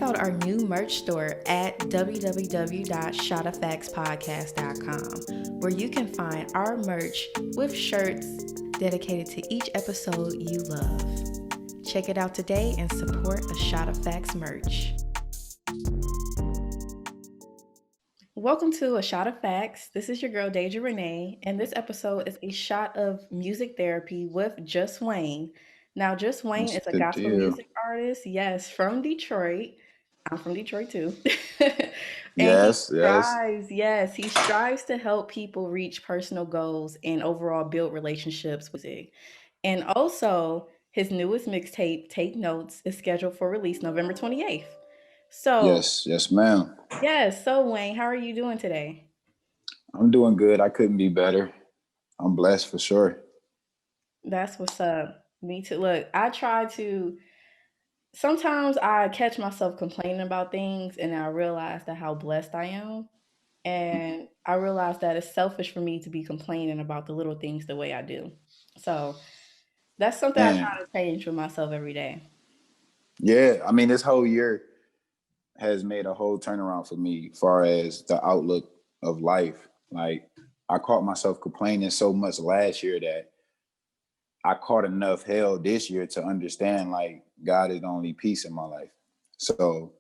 check out our new merch store at www.ShotOfFactsPodcast.com, where you can find our merch with shirts dedicated to each episode you love. Check it out today and support a Shot of Facts merch. Welcome to A Shot of Facts. This is your girl, Deja Renee, and this episode is a shot of music therapy with Just Wayne. Now, Just Wayne What's is a the gospel deal? music artist, yes, from Detroit. I'm from Detroit too. And Yes, yes. he strives to help people reach personal goals and overall build relationships with music. And also, his newest mixtape, Take Notes, is scheduled for release November 28th. So, Yes, yes, ma'am. yes, so Wayne, how are you doing today? I'm doing good. I couldn't be better. I'm blessed for sure. That's what's up. Me too. Look, I try to sometimes I catch myself complaining about things and I realize that how blessed I am. And I realize that it's selfish for me to be complaining about the little things the way I do. So that's something I Man, try to change for myself every day. yeah. I mean, this whole year has made a whole turnaround for me as far as the outlook of life. Like, I caught myself complaining so much last year that I caught enough hell this year to understand, like, God is the only peace in my life. So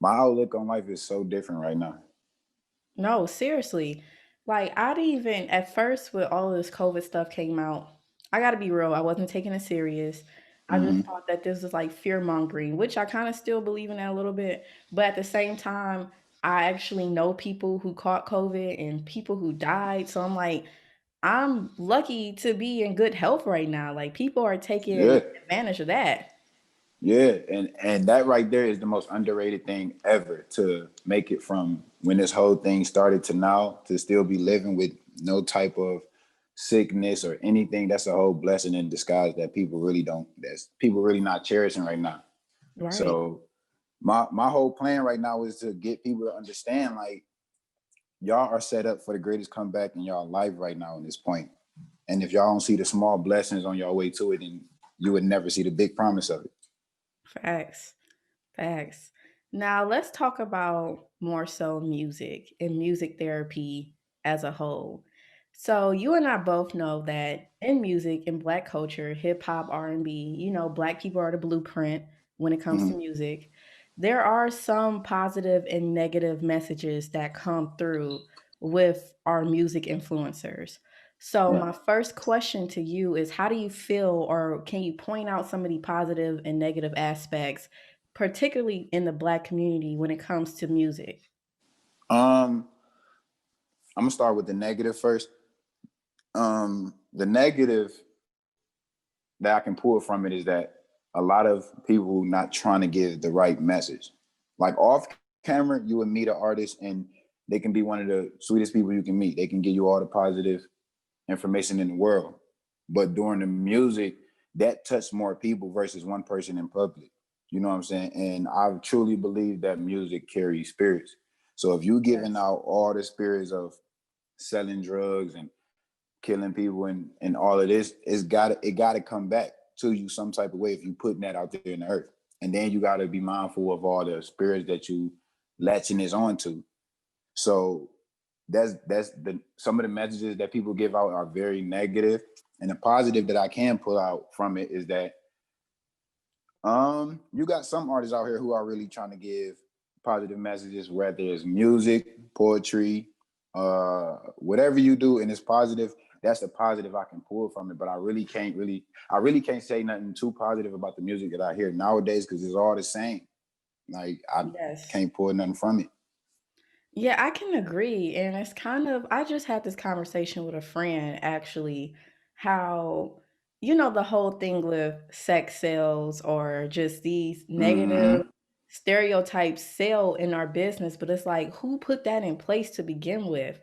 my outlook on life is so different right now. No, seriously. Like I didn't even at first with all of this COVID stuff came out. I got to be real. I wasn't taking it serious. I just Hmm. thought that this was like fear mongering, which I kind of still believe in that a little bit. But at the same time, I actually know people who caught COVID and people who died. So I'm like, I'm lucky to be in good health right now. Like people are taking Yeah. advantage of that. Yeah, and that right there is the most underrated thing ever, to make it from when this whole thing started to now, to still be living with no type of sickness or anything. That's a whole blessing in disguise that people really don't, that's people really not cherishing right now. Right. So my whole plan right now is to get people to understand, like, y'all are set up for the greatest comeback in y'all life right now in this point. And if y'all don't see the small blessings on your way to it, then you would never see the big promise of it. Facts. Facts. Now let's talk about more so music and music therapy as a whole. So you and I both know that in music, in black culture, hip hop, R&B, black people are the blueprint when it comes to Mhm. music. There are some positive and negative messages that come through with our music influencers. So Right. my first question to you is how do you feel or can you point out some of the positive and negative aspects particularly in the black community when it comes to music? Um, I'm gonna start with the negative first. The negative that I can pull from it is that a lot of people not trying to give the right message. Like, off camera, you would meet an artist and they can be one of the sweetest people you can meet. They can give you all the positive information in the world. But during the music, that touched more people versus one person in public. You know what I'm saying? And I truly believe that music carries spirits. So if you giving Yes. out all the spirits of selling drugs and killing people and all of this, it gotta come back to you some type of way if you putting that out there in the earth. And then you gotta be mindful of all the spirits that you latching this onto. So that's the some of the messages that people give out are very negative. And the positive that I can pull out from it is that you got some artists out here who are really trying to give positive messages, whether it's music, poetry, whatever you do, and it's positive. That's the positive I can pull from it. But I really can't say nothing too positive about the music that I hear nowadays because it's all the same. Like, I Yes. can't pull nothing from it. Yeah, I can agree. And it's kind of, I just had this conversation with a friend actually, how, the whole thing with sex sales or just these negative Mm-hmm. stereotypes sell in our business, but it's like, who put that in place to begin with?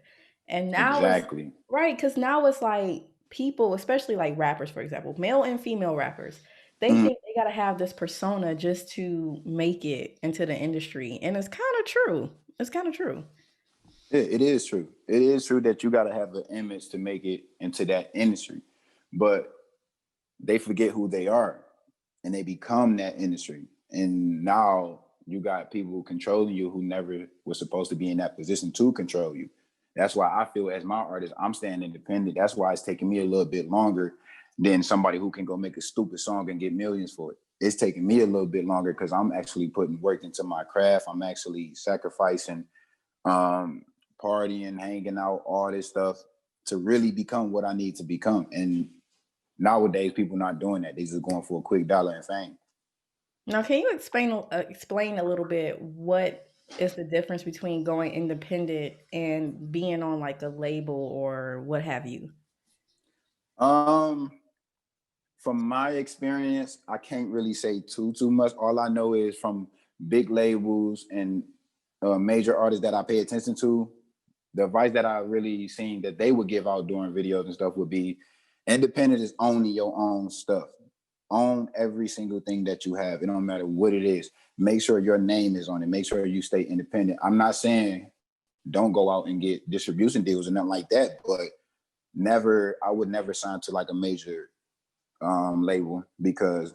And now it's Exactly. right, because now it's like people, especially like rappers, for example, male and female rappers, they Mm-hmm. think they got to have this persona just to make it into the industry. And it's kind of true. It's kind of true. It is true. It is true that you got to have an image to make it into that industry, but they forget who they are and they become that industry. And now you got people controlling you who never was supposed to be in that position to control you. That's why I feel as my artist, I'm staying independent. That's why it's taking me a little bit longer than somebody who can go make a stupid song and get millions for it. It's taking me a little bit longer because I'm actually putting work into my craft. I'm actually sacrificing, um, partying, hanging out, all this stuff to really become what I need to become. And nowadays, people not doing that. They just going for a quick dollar and fame. Now, can you explain a little bit what is the difference between going independent and being on like a label or what have you? Um, from my experience, I can't really say too much. All I know is from big labels and major artists that I pay attention to, the advice that I really seen that they would give out during videos and stuff would be independent is owning your own stuff. Own every single thing that you have. It don't matter what it is. Make sure your name is on it. Make sure you stay independent. I'm not saying don't go out and get distribution deals and nothing like that, but I would never sign to like a major label because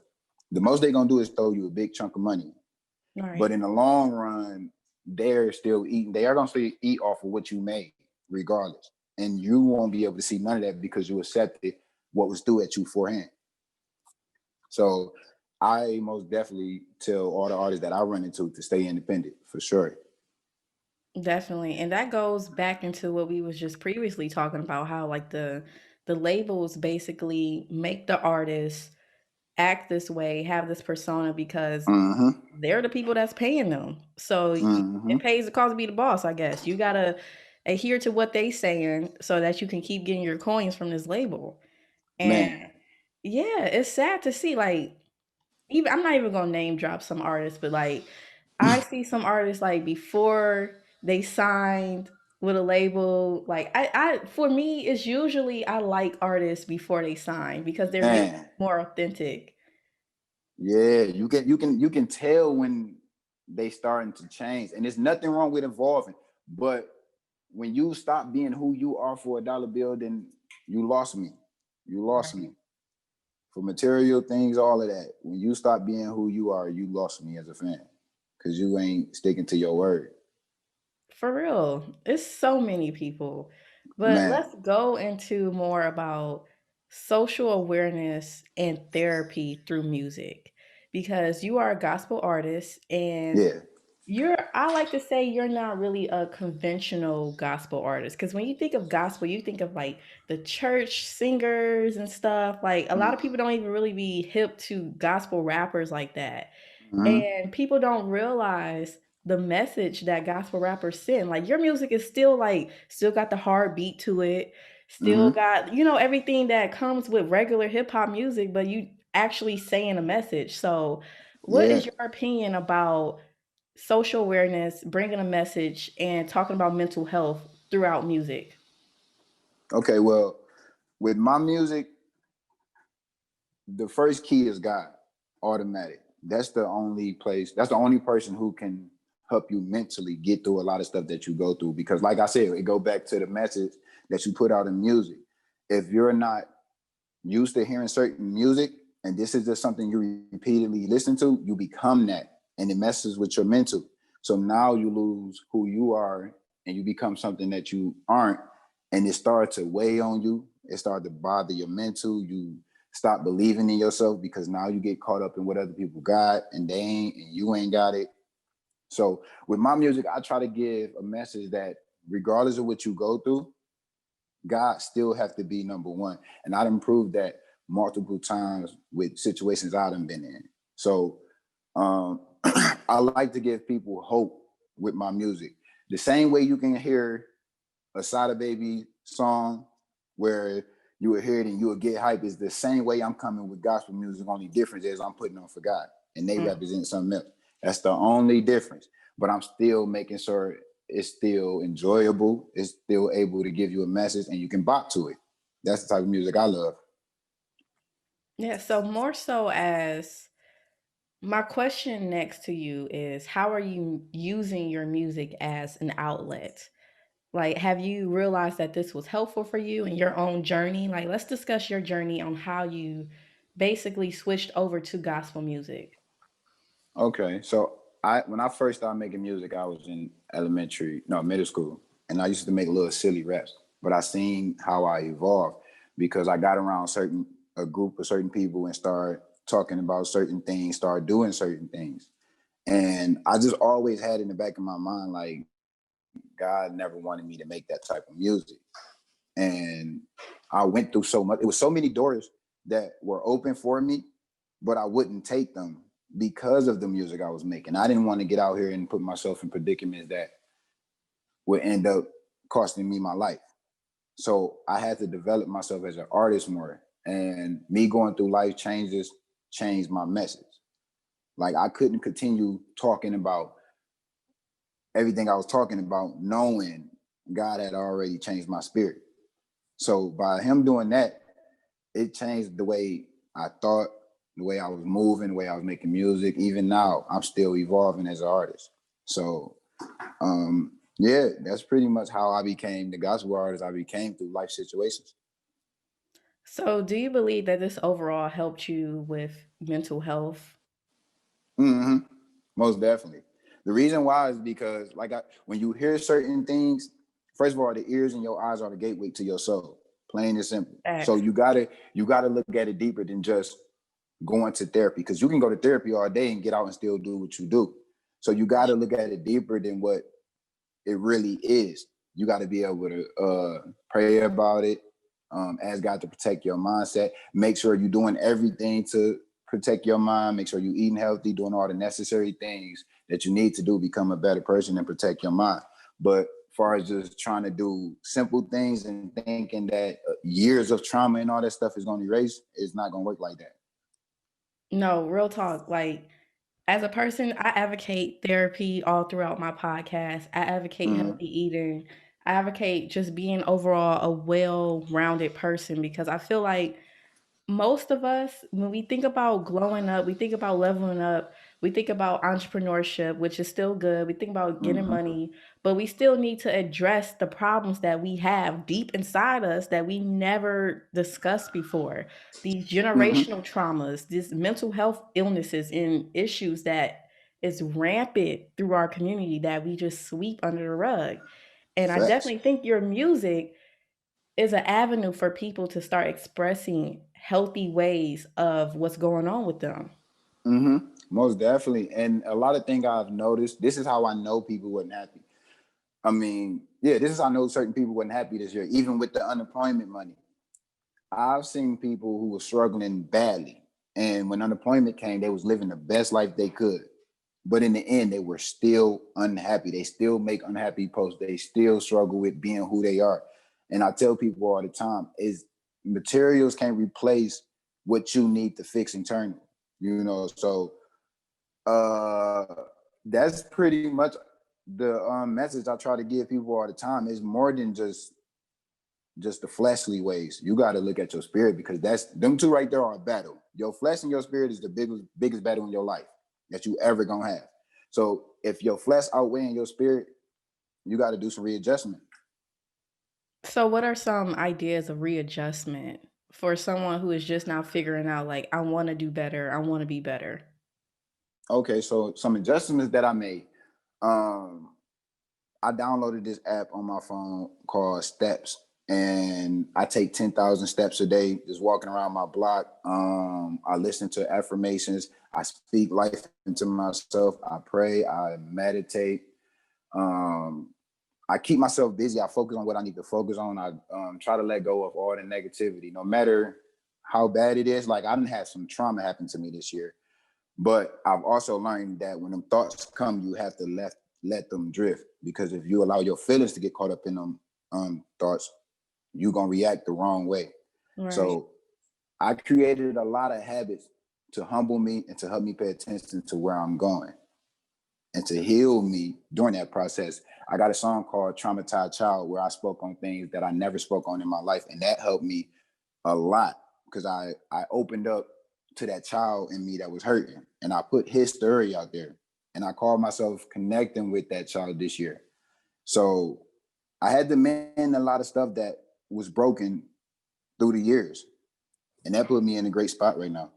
the most they're gonna do is throw you a big chunk of money. All But right. in the long run, they're still eating. They are gonna still eat off of what you made, regardless. And you won't be able to see none of that because you accepted what was due at you beforehand. So I most definitely tell all the artists that I run into to stay independent for sure. Definitely. And that goes back into what we was just previously talking about, how like the labels basically make the artists act this way, have this persona because Mm-hmm. they're the people that's paying them. So Mm-hmm. it pays the cost to be the boss, I guess. You gotta adhere to what they saying so that you can keep getting your coins from this label. And Man. yeah, it's sad to see. Like, even I'm not even gonna name drop some artists, but like I see some artists like before they signed with a label. Like I for me, it's usually I like artists before they sign because their music Man. is more authentic. Yeah, you can tell when they starting to change. And there's nothing wrong with evolving. But when you stop being who you are for a dollar bill, then you lost me. You lost Right. me. For material things, all of that. When you stop being who you are, you lost me as a fan. Cause you ain't sticking to your word. For real. It's so many people. But Man. let's go into more about social awareness and therapy through music because you are a gospel artist and Yeah. I like to say you're not really a conventional gospel artist because when you think of gospel, you think of like the church singers and stuff. Like a lot of people don't even really be hip to gospel rappers like that. Mm-hmm. And people don't realize the message that gospel rappers send. Like your music is still like still got the hard beat to it, still Mm-hmm. got, everything that comes with regular hip hop music, but you actually saying a message. So, what Yeah. is your opinion about social awareness, bringing a message and talking about mental health throughout music? Okay, well, with my music, the first key is God, automatic. That's the only place, that's the only person who can help you mentally get through a lot of stuff that you go through. Because like I said, it go back to the message that you put out in music. If you're not used to hearing certain music and this is just something you repeatedly listen to, you become that and it messes with your mental. So now you lose who you are and you become something that you aren't. And it started to weigh on you. It started to bother your mental. You stop believing in yourself because now you get caught up in what other people got and they ain't and you ain't got it. So with my music, I try to give a message that regardless of what you go through, God still have to be number one. And I done proved that multiple times with situations I done been in. So I like to give people hope with my music. The same way you can hear a Sada Baby song where you will hear it and you will get hype is the same way I'm coming with gospel music. Only difference is I'm putting on for God and they Mm. represent something else. That's the only difference. But I'm still making sure it's still enjoyable. It's still able to give you a message and you can bop to it. That's the type of music I love. Yeah, so more so as my question next to you is how are you using your music as an outlet? Like, have you realized that this was helpful for you in your own journey? Like, let's discuss your journey on how you basically switched over to gospel music. Okay, so I when I first started making music, I was in middle school, and I used to make little silly raps. But I seen how I evolved because I got around a group of certain people and started talking about certain things, started doing certain things. And I just always had in the back of my mind, like, God never wanted me to make that type of music. And I went through so much. It was so many doors that were open for me, but I wouldn't take them because of the music I was making. I didn't want to get out here and put myself in predicaments that would end up costing me my life. So I had to develop myself as an artist more. And me going through life changes changed my message. Like I couldn't continue talking about everything I was talking about, knowing God had already changed my spirit. So by him doing that, it changed the way I thought, the way I was moving, the way I was making music. Even now, I'm still evolving as an artist. So yeah, that's pretty much how I became the gospel artist I became through life situations. So, do you believe that this overall helped you with mental health? Mm-hmm. Most definitely. The reason why is because when you hear certain things, first of all, the ears and your eyes are the gateway to your soul. Plain and simple. So X. you gotta look at it deeper than just going to therapy, because you can go to therapy all day and get out and still do what you do. So you got to look at it deeper than what it really is. You got to be able to pray about it, ask God to protect your mindset. Make sure you're doing everything to protect your mind. Make sure you're eating healthy, doing all the necessary things that you need to do, become a better person and protect your mind. But as far as just trying to do simple things and thinking that years of trauma and all that stuff is going to erase, it's not going to work like that. No, real talk. Like, as a person, I advocate therapy all throughout my podcast. I advocate Mm-hmm. healthy eating. I advocate just being overall a well rounded person because I feel like most of us, when we think about glowing up, we think about leveling up, we think about entrepreneurship, which is still good. We think about getting Mm-hmm. money, but we still need to address the problems that we have deep inside us that we never discussed before. These Mm-hmm. generational traumas, these mental health illnesses and issues that is rampant through our community that we just sweep under the rug. And I Facts. definitely think your music is an avenue for people to start expressing healthy ways of what's going on with them. Mm-hmm. Most definitely. And a lot of things I've noticed, this is how I know people wasn't happy. I mean, yeah, this is how I know certain people wasn't happy this year, even with the unemployment money. I've seen people who were struggling badly. And when unemployment came, they was living the best life they could. But in the end, they were still unhappy. They still make unhappy posts. They still struggle with being who they are. And I tell people all the time, is materials can't replace what you need to fix internally. You know, so uh that's pretty much the message I try to give people all the time. Is more than just the fleshly ways. You got to look at your spirit, because that's them two right there are a battle. Your flesh and your spirit is the biggest battle in your life that you ever gonna have. So if your flesh outweighing your spirit, you got to do some readjustment. So, what are some ideas of readjustment for someone who is just now figuring out, like, I want to do better, I want to be better? Okay, so some adjustments that I made. Um, I downloaded this app on my phone called Steps, and I take 10,000 steps a day, just walking around my block. I listen to affirmations. I speak life into myself. I pray. I meditate. Um, I keep myself busy. I focus on what I need to focus on. I try to let go of all the negativity, no matter how bad it is. Like I didn't have some trauma happen to me this year, but I've also learned that when them thoughts come, you have to let them drift, because if you allow your feelings to get caught up in them thoughts, you're gonna react the wrong way. Right. So I created a lot of habits to humble me and to help me pay attention to where I'm going and to heal me during that process. I got a song called Traumatized Child where I spoke on things that I never spoke on in my life. And that helped me a lot, because I opened up to that child in me that was hurting. And I put his story out there. And I called myself connecting with that child this year. So I had to mend a lot of stuff that was broken through the years. And that put me in a great spot right now.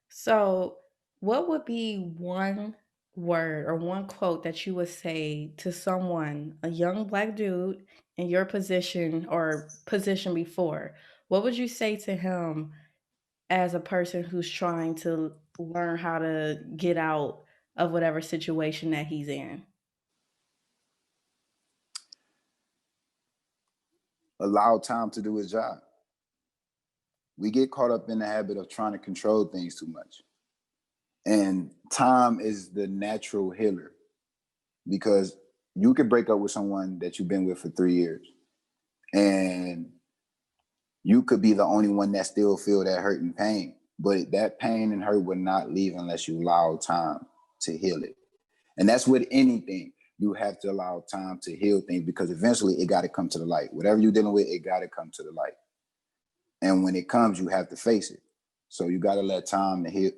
So, what would be one word or one quote that you would say to someone, a young black dude in your position or position before, what would you say to him as a person who's trying to learn how to get out of whatever situation that he's in? Allow time to do his job. We get caught up in the habit of trying to control things too much. And time is the natural healer because you could break up with someone that you've been with for 3 years and you could be the only one that still feel that hurt and pain. But that pain and hurt would not leave unless you allow time to heal it. And that's with anything. You have to allow time to heal things because eventually it got to come to the light. Whatever you're dealing with, it got to come to the light. And when it comes, you have to face it. So you got to let time heal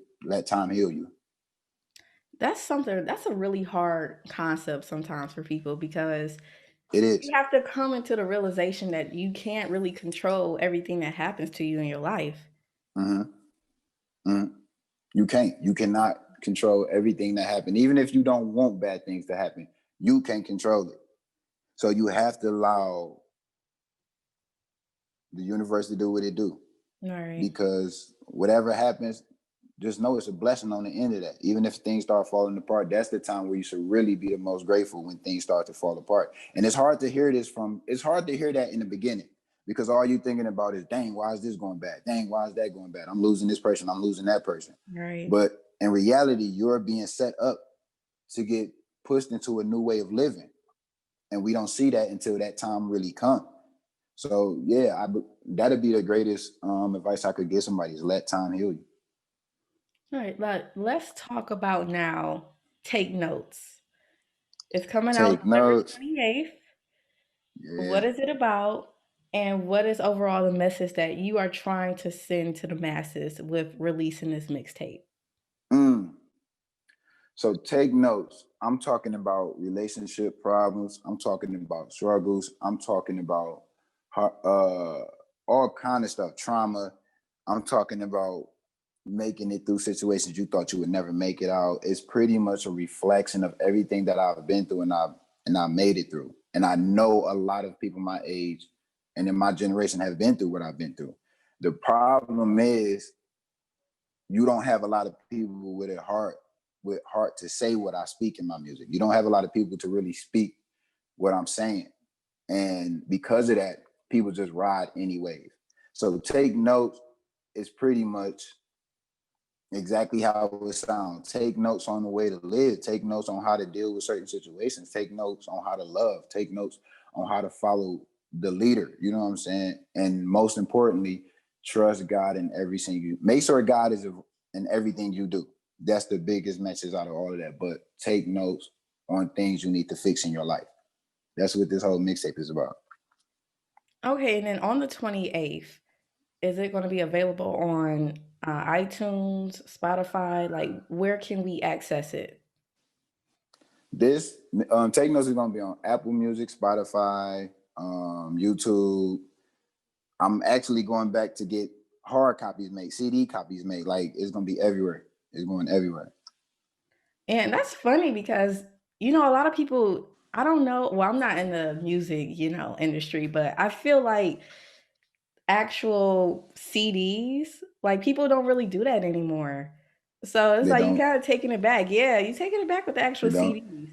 you. That's a really hard concept sometimes for people because It you is. have to come into the realization that you can't really control everything that happens to you in your life. Mm-hmm. Mm-hmm. You can't. You cannot control everything that happens. Even if you don't want bad things to happen, you can't control it. So you have to allow the universe to do what it do. All right. Because whatever happens, just know it's a blessing on the end of that. Even if things start falling apart, that's the time where you should really be the most grateful when things start to fall apart. And it's hard to hear it's hard to hear that in the beginning because all you thinking about is, dang, why is this going bad? Dang, why is that going bad? I'm losing this person. I'm losing that person. Right. But in reality, you're being set up to get pushed into a new way of living. And we don't see that until that time really comes. So yeah, that'd be the greatest advice I could give somebody is let time heal you. All right, let's talk about now Take Notes. It's coming out Take November notes. 28th. What Yeah. is it about? And what is overall the message that you are trying to send to the masses with releasing this mixtape? Mm. So take notes. I'm talking about relationship problems. I'm talking about struggles. I'm talking about uh, all kind of stuff, trauma. I'm talking about making it through situations you thought you would never make it out. It's pretty much a reflection of everything that I've been through and I made it through. And I know a lot of people my age and in my generation have been through what I've been through. The problem is you don't have a lot of people with heart to say what I speak in my music. You don't have a lot of people to really speak what I'm saying. And because of that, people just ride anyways. So take notes is pretty much exactly how it sounds. Take notes on the way to live. Take notes on how to deal with certain situations. Take notes on how to love. Take notes on how to follow the leader. You know what I'm saying? And most importantly, trust God in everything you make sure God is in everything you do. That's the biggest message out of all of that. But take notes on things you need to fix in your life. That's what this whole mixtape is about. Okay, and then on the 28th, is it going to be available on iTunes, Spotify? Like, where can we access it? This Take Notes is gonna be on Apple Music, Spotify, YouTube. I'm actually going back to get hard copies made, CD copies made. Like it's gonna be everywhere. It's going everywhere. And that's funny because, a lot of people, I don't know, well, I'm not in the music, industry, but I feel like actual CDs, like people don't really do that anymore. So it's They like you don't. kind of taking it back. Yeah, you taking it back with the They actual don't. CDs.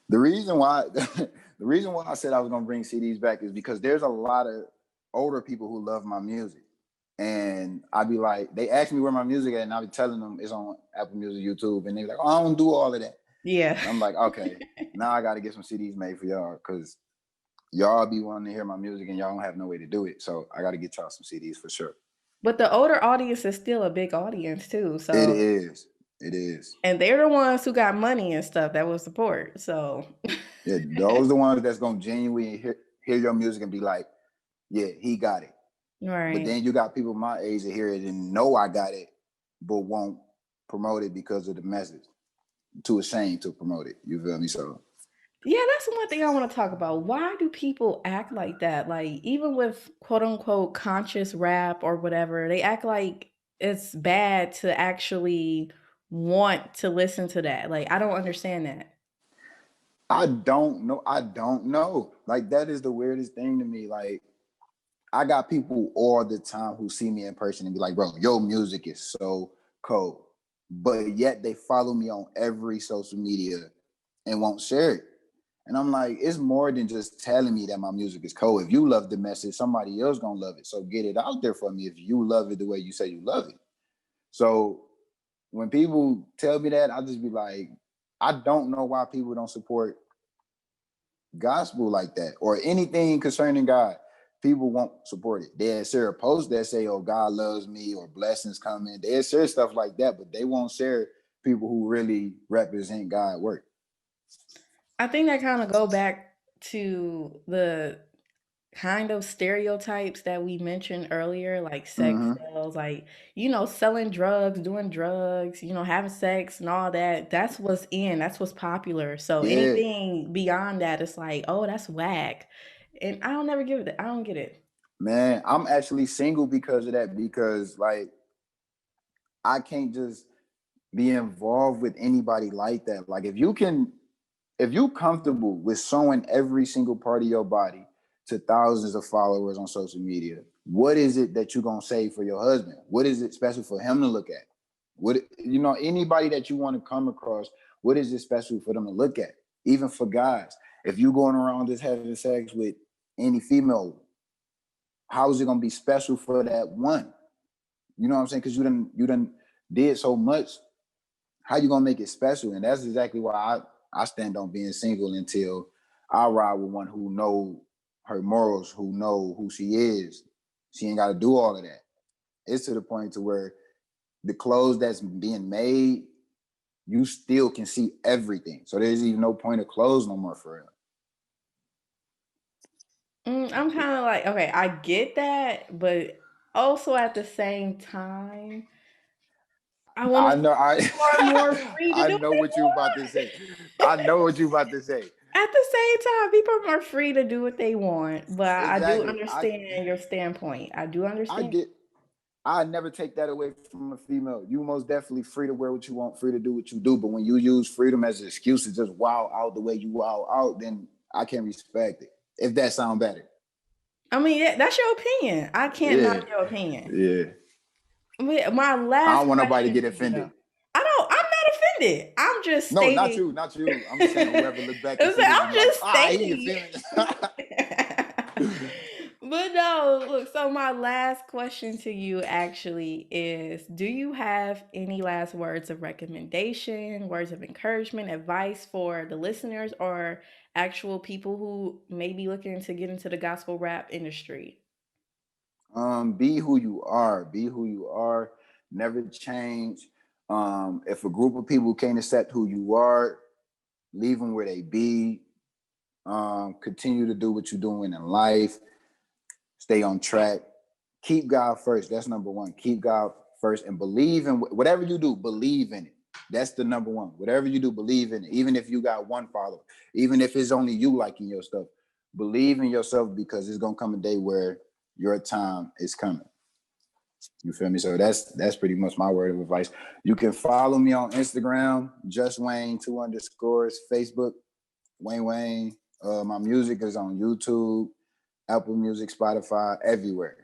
The reason why the reason why I said I was gonna bring CDs back is because there's a lot of older people who love my music. And I'd be like, they ask me where my music at, and I'll be telling them it's on Apple Music, YouTube, and they're like, oh, I don't do all of that. Yeah. And I'm like, okay, now I gotta get some CDs made for y'all because y'all be wanting to hear my music and y'all don't have no way to do it. So I gotta get y'all some CDs for sure. But the older audience is still a big audience too. It So, is. It is. and they're the ones who got money and stuff that will support. So, Yeah, those the ones that's gonna genuinely hear your music and be like, yeah, he got it. But right. then you got people my age that hear it and know I got it, but won't promote it because of the message. Too ashamed to promote it. You feel me? So Yeah, that's one thing I want to talk about. Why do people act like that? Like, even with quote unquote conscious rap or whatever, they act like it's bad to actually want to listen to that? Like, I don't understand that. I don't know. I don't know. Like that is the weirdest thing to me. Like I got people all the time who see me in person and be like, bro, your music is so cold. But yet they follow me on every social media and won't share it. And I'm like, it's more than just telling me that my music is cold. If you love the message, somebody else gonna love it. So get it out there for me if you love it the way you say you love it. So when people tell me that, I just be like, I don't know why people don't support gospel like that or anything concerning God. People won't support it. They'll share a post that say, "Oh, God loves me" or "blessings coming." They'll share stuff like that, but they won't share people who really represent God work. I think that kind of go back to the kind of stereotypes that we mentioned earlier, like sex Mm-hmm. sells, like, selling drugs, doing drugs, having sex and all that. That's what's in, that's what's popular. So Yeah, anything beyond that, it's like, oh, that's whack. And I don't never give it, I don't get it. man. I'm actually single because of that. Because like I can't just be involved with anybody like that. Like if you comfortable with showing every single part of your body to thousands of followers on social media, what is it that you're gonna say for your husband? What is it special for him to look at? What anybody that you want to come across, what is it special for them to look at? Even for guys, if you going around just having sex with any female, how is it gonna be special for that one? You know what I'm saying? Because you done did so much. How you gonna make it special? And that's exactly why I stand on being single until I ride with one who know her morals, who know who she is. She ain't got to do all of that. It's to the point to where the clothes that's being made, you still can see everything. So there's even no point of clothes no more for I'm kind of like, okay, I get that, but also at the same time, I real. want to I say know I people are more free to I do what know they what you about to say. want. I know what you about to say. At the same time, people are more free to do what they want, but I do Exactly. understand your standpoint. I do I understand. get I never take that away from a female. You most definitely free to wear what you want, free to do what you do. But when you use freedom as an excuse to just wow out the way you wow out, then I can respect it. If that sound better. I mean, that's your opinion. I can't knock Yeah. your opinion. Yeah. My I last don't want nobody to question get to you, though. offended. I'm not offended. I'm just No, not stating. you, not you. I'm just saying whoever look back and see this I'm and be like, just he stating. offended. But no, look, so my last question to you actually is, do you have any last words of recommendation, words of encouragement, advice for the listeners or actual people who may be looking to get into the gospel rap industry? Be who you are. Be who you are. Never change. If a group of people can't accept who you are, leave them where they be. Continue to do what you're doing in life. Stay on track. Keep God first. That's number one. Keep God first and believe in whatever you do. Believe in it. That's the number one. Whatever you do, believe in it. Even if you got one follower, even if it's only you liking your stuff, believe in yourself because it's gonna come a day where your time is coming. You feel me? So that's pretty much my word of advice. You can follow me on Instagram, just Wayne 2 underscores, Facebook, Wayne Wayne. My music is on YouTube, Apple Music, Spotify, everywhere.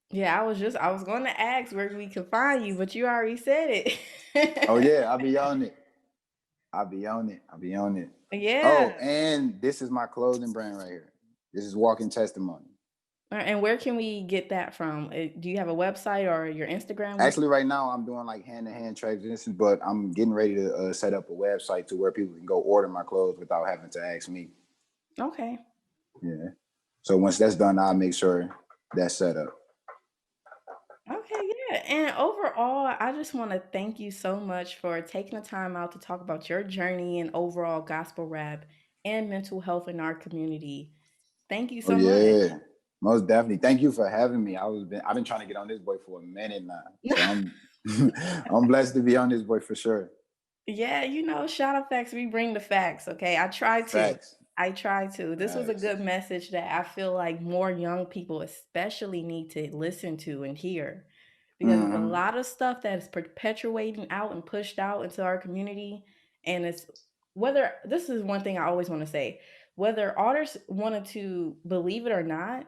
Yeah, I was going to ask where we can find you, but you already said Oh it. yeah, I'll be on it. I'll be on it. I'll be on it. Yeah. Oh, and this is my clothing brand right here. This is Walking Testimony. And where can we get that from? Do you have a website or your Instagram? Where? Actually, right now I'm doing like hand-to-hand transitions, but I'm getting ready to set up a website to where people can go order my clothes without having to ask me. Okay. Yeah. So once that's done, I'll make sure that's set up. Okay, yeah. And overall, I just want to thank you so much for taking the time out to talk about your journey and overall gospel rap and mental health in our community. Thank you Oh so much. yeah, most definitely. Thank you for having me. I've been trying to get on this boy for a minute now, so I'm I'm blessed to be on this boy for sure. Yeah, shout out facts. We bring the facts. Okay. I try to. Facts, I try to. This was a facts. good message that I feel like more young people, especially, need to listen to and hear. because there's a Mm-hmm. lot of stuff that is perpetuating out and pushed out into our community. And it's whether this is one thing I always want to say, whether artists wanted to believe it or not,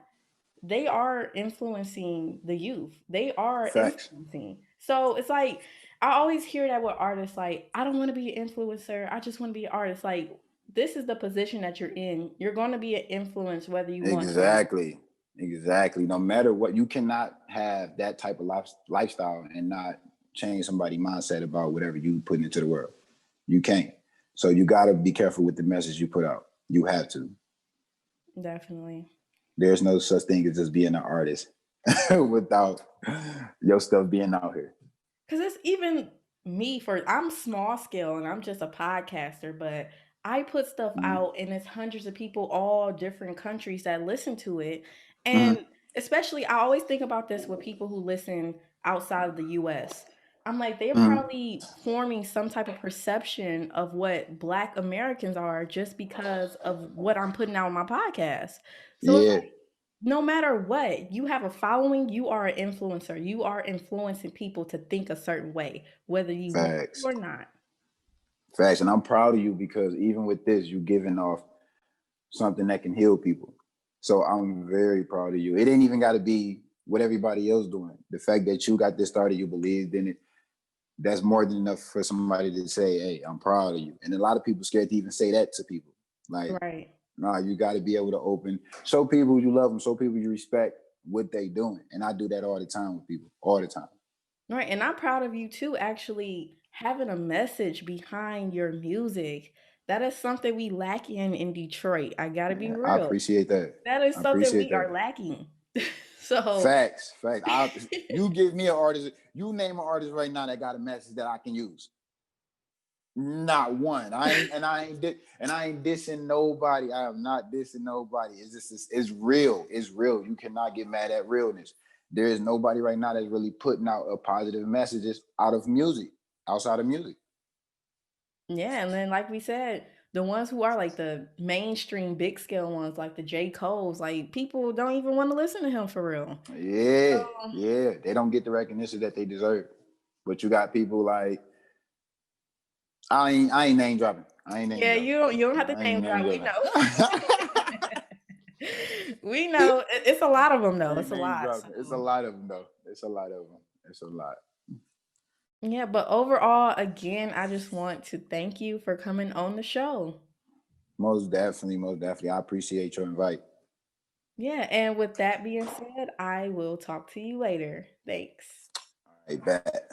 they are influencing the youth. They are Facts. influencing. So it's like I always hear that with artists like, I don't want to be an influencer. I just want to be an artist. Like this is the position that you're in. You're going to be an influence whether you want or not. Exactly. Exactly. No matter what, you cannot have that type of lifestyle and not change somebody's mindset about whatever you put into the world. You can't. So you got to be careful with the message you put out. You have to. Definitely. There's no such thing as just being an artist without your stuff being out here. Cause it's even me for I'm small scale and I'm just a podcaster, but I put stuff Mm-hmm. out and it's hundreds of people, all different countries that listen to it. And Mm-hmm. especially I always think about this with people who listen outside of the US. I'm like, they're Mm-hmm. probably forming some type of perception of what Black Americans are just because of what I'm putting out on my podcast. So it's Yeah. like no matter what, you have a following, you are an influencer. You are influencing people to think a certain way, whether you want to Facts. or not. Facts. And I'm proud of you because even with this, you giving off something that can heal people. So I'm very proud of you. It ain't even got to be what everybody else doing. The fact that you got this started, you believed in it, that's more than enough for somebody to say, hey, I'm proud of you. And a lot of people scared to even say that to people. Like, Right. nah, you got to be able to show people you love them, show people you respect what they doing. And I do that all the time with people, all the time. Right. And I'm proud of you too, actually having a message behind your music. That is something we lack in Detroit. I got to be Yeah, I real. appreciate that. That is I something appreciate we that. are lacking. So, Facts, facts. You give me an artist, you name an artist right now that got a message that I can use. Not one. I ain't dissing nobody. I am not dissing nobody. It's real. It's real. You cannot get mad at realness. There is nobody right now that's really putting out a positive messages outside of music. yeah. And then, like we said, the ones who are like the mainstream big scale ones, like the J. Cole's, like people don't even want to listen to him for real. Yeah, So, yeah. They don't get the recognition that they deserve. But you got people like I ain't name dropping. I ain't name yeah, dropping. you don't have to I ain't name name drop. We dropping. know. We know. It's a lot of them though. I ain't It's a name lot. dropping. It's a So lot of them though. It's a lot of them. It's a lot. yeah, but overall, again, I just want to thank you for coming on the show. Most definitely, most definitely. I appreciate your invite. Yeah, and with that being said, I will talk to you later. Thanks. I bet.